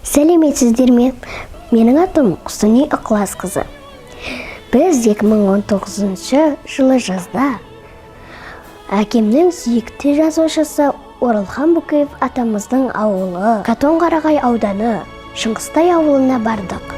Сәлеметсіздер ме? Менің атым Құсыни Ықыласқызы. Біз 2019 жылы жазда әкемнің сүйікті жазушысы Оралхан Бөкеев атамыздың ауылы Қатонқарағай ауданы Шыңғыстай ауылына бардық.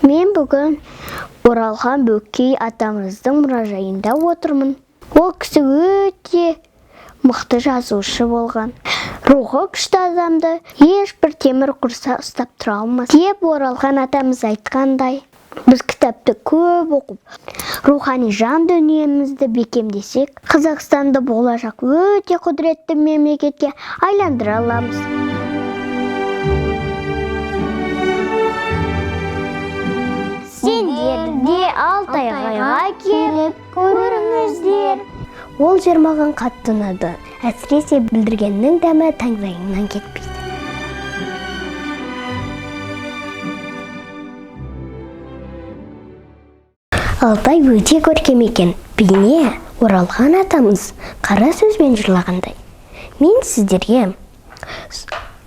Мен бүгін Оралхан Бөкей атамыздың мұражайында отырмын. Ол кісі өте мықты жазушы болған. Рухы күшті адамды ешбір темір құрса ұстап тұра алмас деп Оралхан атамыз айтқандай. Біз кітапты көп оқып, рухани жан дүниемізді бекемдесек, Қазақстанды болашақ өте құдіретті мемлекетке айландыра аламыз. Сендер де Алтайға келіп көріңіздер. Ол жер маған қатты ұнады. Әсіресе бүлдіргеннің дәмі таңдайыңнан кетпейді. Алтай өте көркем екен. Бейне Оралхан атамыз қара сөзбен жырлағандай. Мен сіздерге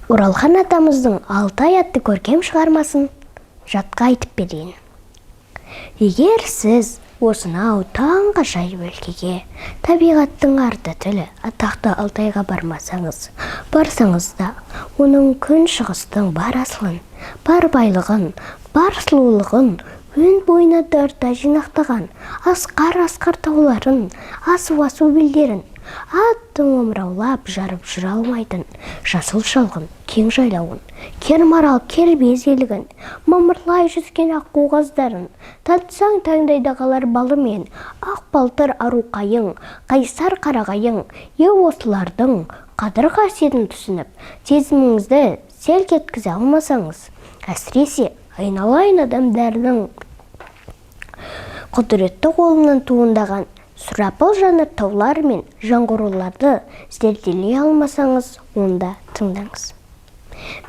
Оралхан атамыздың Алтай атты көркем шығармасын жатқа айтып берейін. Егер сіз осынау таңғажайып өлкеге, табиғаттың арты тілі атақты Алтайға бармасаңыз, барсаңыз да, оның күншығыстың бар асылын, бар байлығын, бар сұлулығын өн бойына дарта жинақтаған асқар тауларын, асу белдерін, аттың омыраулап жарып жүре алмайтын жасыл шалғын, кең жайлауын, кермарал кербез елігін, мамырлай жүзген аққу қаздарын, татсаң таңдайда қалар балымен, ақ балтыр ару қайың, қайсар қарағайың, осылардың қадір қасиетін түсініп, сезіміңізді селк еткізе алмасаңыз, әсіресе айналайын адамдардың құдіретті қолынан туындаған сұрапыл жанр таулар мен жаңғыруларды зерделей алмасаңыз, онда тыңдаңыз.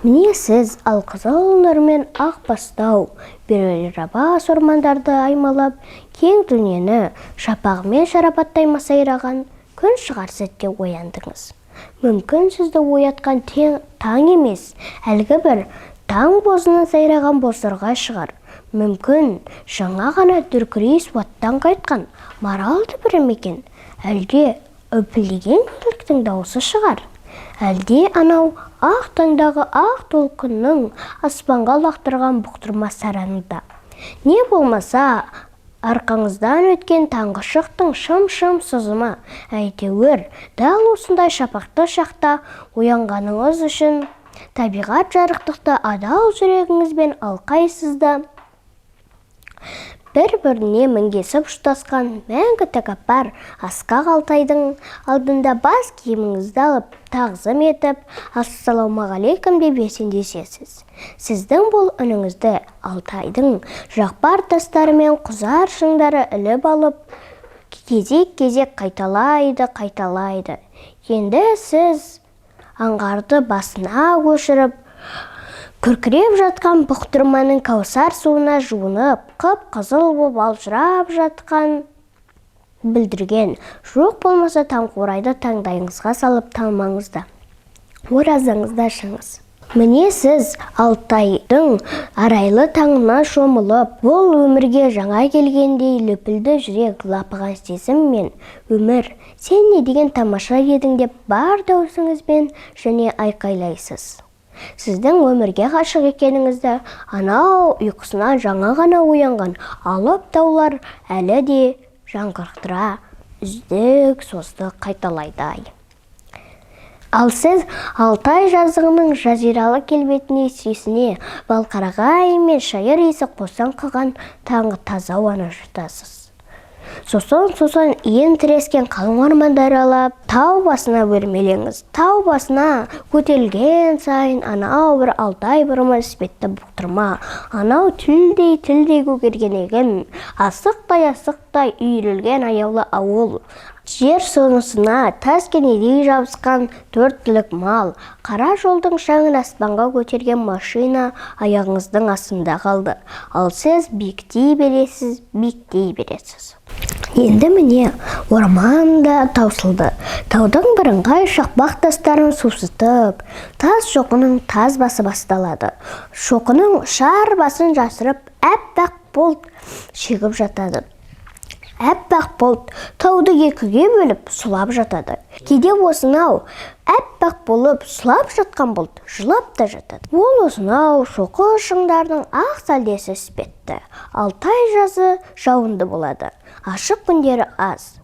Міне сіз Алқызыл нұр мен Ақбастау, Берелерабас ормандарды аймалап, кең дүниені шапағымен шарапаттай масайраған күн шығар сәтте ояндыңыз. Мүмкін сізді оятқан таң емес, әлгі бір таң бозынан сайраған бозторғай шығар. Мүмкін жаңа ғана дүркірей суаттан қайтқан маралды бір екен, әлде үпілдеген түліктің дауысы шығар. Әлде анау ақ таңдағы ақ толқынның аспанға лақтырған бұқтырма саранында. Не болмаса, арқаңыздан өткен таңғы шықтың шым-шым сызымы. Әйтеуір, дәл осындай шапақты шақта оянғаныңыз үшін табиғат жарықтықты адал жүрегіңізбен алқайсызды. Бір-біріне мінгесіп ұштасқан мәңгі тәкаппар асқақ Алтайдың алдында бас киіміңізді алып, тағзым етіп, ассалаумағалейкум деп есендесесіз. Сіздің бұл үніңізді Алтайдың жақпар тастары мен құзар шыңдары іліп алып, кезек-кезек қайталайды. Енді сіз аңғарды басына көшіріп, күркіреп жатқан бұқтырманың кәусар суына жуынып, қып-қызыл боп алжырап жатқан бүлдірген. Жоқ болмаса таңқурайды таңдайыңызға салып талмаңызды, оразаңызды ашыңыз. Міне сіз Алтайдың арайлы таңына шомылып, бұл өмірге жаңа келгендей лүпілді жүрек лапыған сезім мен өмір, сен не деген тамаша едің деп бар даусыңызбен және айқайлайсыз. Сіздің өмірге ғашық екеніңізді анау ұйқысынан жаңа ғана оянған алып таулар әлі де жаңғырықтыра, үздік созды қайталайды. Ал сіз Алтай жазығының жазиралы келбетіне сүйсіне, балқарағай мен шайыр иісі қосан қылған таңғы таза ауаны жұтасыз. Сосын иен тірескен қалың ормандар алап, тау басына өрмелеңіз. Тау басына көтерілген сайын анау бір Алтай бұрымы іспетті бұқтырма, анау тілдей көгерген егін, асықтай үйірілген аяулы ауыл. Жер сонысына тас кенедей жабысқан 4 түлік мал, қара жолдың шаңын аспанға көтерген машина аяғыңыздың астында қалды. Ал сіз биіктей бересіз. Енді міне орман да таусылды. Таудың бірыңғай шақпақ тастарын сусытып, тас шоқының таз басы басталады. Шоқының шар басын жасырып, әппақ бұлт шегіп жатады. Әппақ бұлт тауды екіге бөліп сұлап жатады. Кейде осынау әппақ болып сұлап жатқан бұлт жылап та жатады. Ол осынау шоқы шыңдардың ақ сәлдесі іспетті. Алтай жазы жауынды болады. Ашық күндері аз.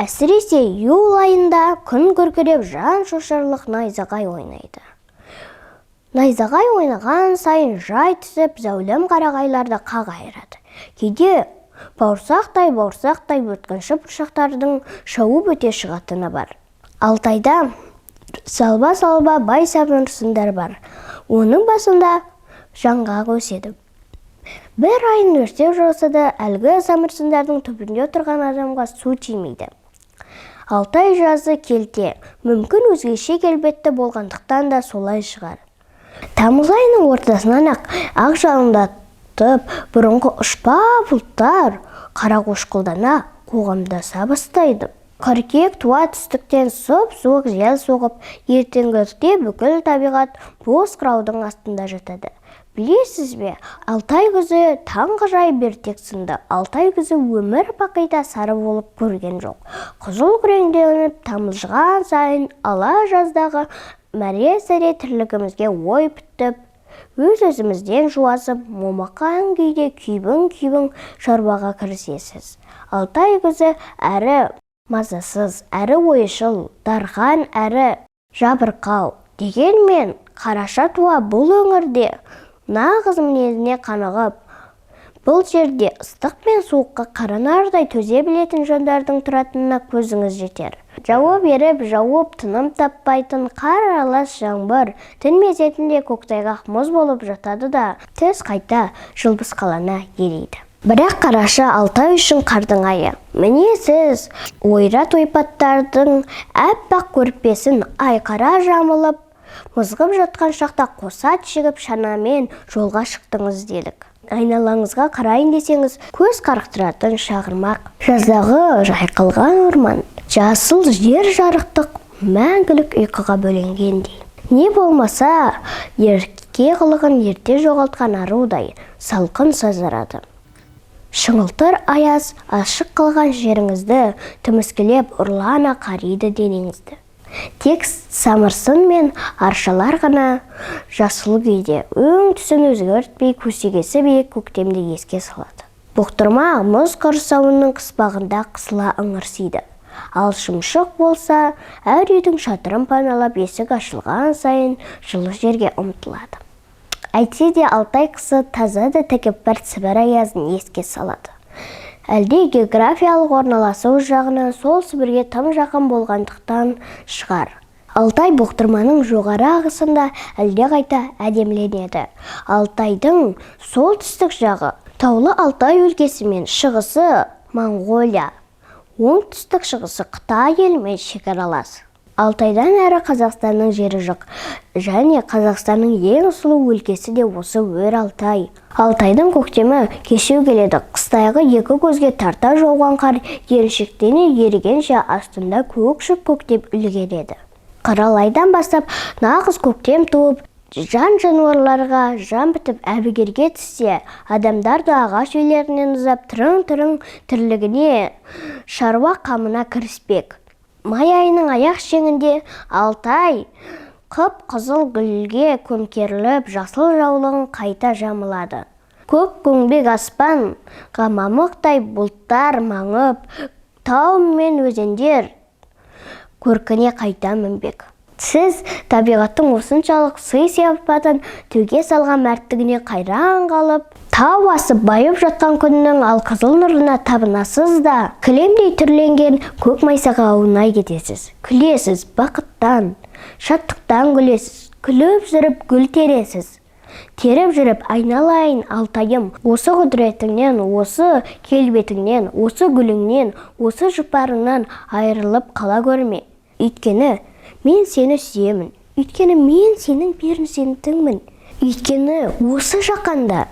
Әсіресе июль айында күн күркіреп жан шошырлық найзағай ойнайды. Найзағай ойнаған сайын жай түсіп, зәулім қарағайларды қағайырады. Кейде бауырсақтай өткінші бұршақтардың шауып өте шығатыны бар. Алтайда салба бай самырсындар бар. Оның басында жаңғақ өседі. Бір айын өртеп жауса да, әлгі самырсындардың түбінде тұрған адамға су тимейді. Алтай жазы келте, мүмкін өзгеше келбетті болғандықтан да солай шығар. Тамыз айының ортасынан ақ жалындатып, бұрынғы ұшпа бұлттар қарақошқылдана қоғамдаса бастайды. Қыркүйек туа түстіктен суық жел соғып, ертеңгілікте бүкіл табиғат боз қыраудың астында жатады. Білесіз бе, Алтай күзі таңғы жай бертек сынды. Алтай күзі өмір бақида сары болып көрген жоқ. Қызыл күреңденіп тамылжыған сайын ала жаздағы мәре-сәре тірлігімізге ой бітіп, өз-өзімізден жуасып, момақан күйде күйбің шаруаға кірісесіз. Алтай күзі әрі мазасыз, әрі ойшыл, дархан, әрі жабырқау. Дегенмен, қараша туа бұл өңірде нағыз мінезіне қанығып, бұл жерде ыстық пен суыққа қаранардай төзе білетін жандардың тұратынына көзіңіз жетер. Жауып еріп, жауып тыным таппайтын қар аралас жаңбыр, түн мезетінде көктайғақ мұз болып жатады да, түс қайта жылбыз қалана ерейді. Бірақ қараша Алтай үшін қардың айы. Міне сіз ойрат ойпаттардың әппақ көрпесін айқара жамылып, мұзғып жатқан шақта қоса шегіп шанамен жолға шықтыңыз делік. Айналаңызға қарайын десеңіз, көз қарықтыратын шағырмақ. Жаздағы жайқалған орман, жасыл жер жарықтық, мәңгілік ұйқыға бөленгендей. Не болмаса, ерке қылығын ерте жоғалтқан арудай салқын сазарады. Шыңылтыр аяз ашық қалған жеріңізді түміскілеп ұрлана қариды денеңізді. Тек самырсын мен аршалар ғана жасыл күйде өң түсін өзгертпей көсегесі биік көктемде еске салады. Бұқтырма мұз құрсауының қыспағында қысыла ыңырсиды. Ал шымшық болса, әр үйдің шатырын паналап есік ашылған сайын жылы жерге ұмтылады. Әйтсе де Алтай қысы таза да тәкаппар Сібір аязын еске салады. Әлде географиялық орналасуы жағынан сол Сібірге тым жақын болғандықтан шығар. Алтай бұқтырманың жоғары ағысында әлде қайта әдемленеді. Алтайдың солтүстік жағы таулы Алтай өлкесі мен шығысы Моңғолия, оңтүстік шығысы Қытай елімен шекаралас. Алтайдан әрі Қазақстанның жері жоқ, және Қазақстанның ең сұлу өлкесі де осы өр Алтай. Алтайдың көктемі кешеу келеді. Қыстайғы екі көзге тарта жауған қар еріншектене ерігенше астында көк-шөп көктеп үлгереді. Қаралайдан бастап нағыз көктем туып, жан-жануарларға жан бітіп әбігерге түссе, адамдар да ағаш үйлерінен ұзап тырың-тырың тірлігіне шаруа қамына кіріспек. Май айының аяқ шеңінде Алтай қып-қызыл гүлге көмкеріліп, жасыл жаулығын қайта жамылады. Көк көңбек аспанға мамықтай бұлттар маңып, тау мен өзендер көркіне қайта мінбек. Сіз табиғаттың осыншалық сый-сияпатын төге салған мәрттігіне қайран қалып, тау асып байып жатқан күннің алқызыл нұрына табынасыз да, кілемдей түрленген көк майсаға аунай кетесіз. Күлесіз бақыттан, шаттықтан күлесіз, күліп жүріп гүл тересіз. Теріп жүріп айналайын алтайым, осы құдіретіңнен, осы келбетіңнен, осы гүліңнен, осы жұпарыңнан айырылып қала көрме. Өйткені мен сені сүйемін. Өйткені мен сенің перзентіңмін. Өйткені осы жақанда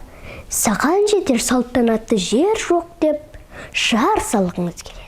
саған жетер салтанатты жер жоқ деп жар салғыңыз келеді.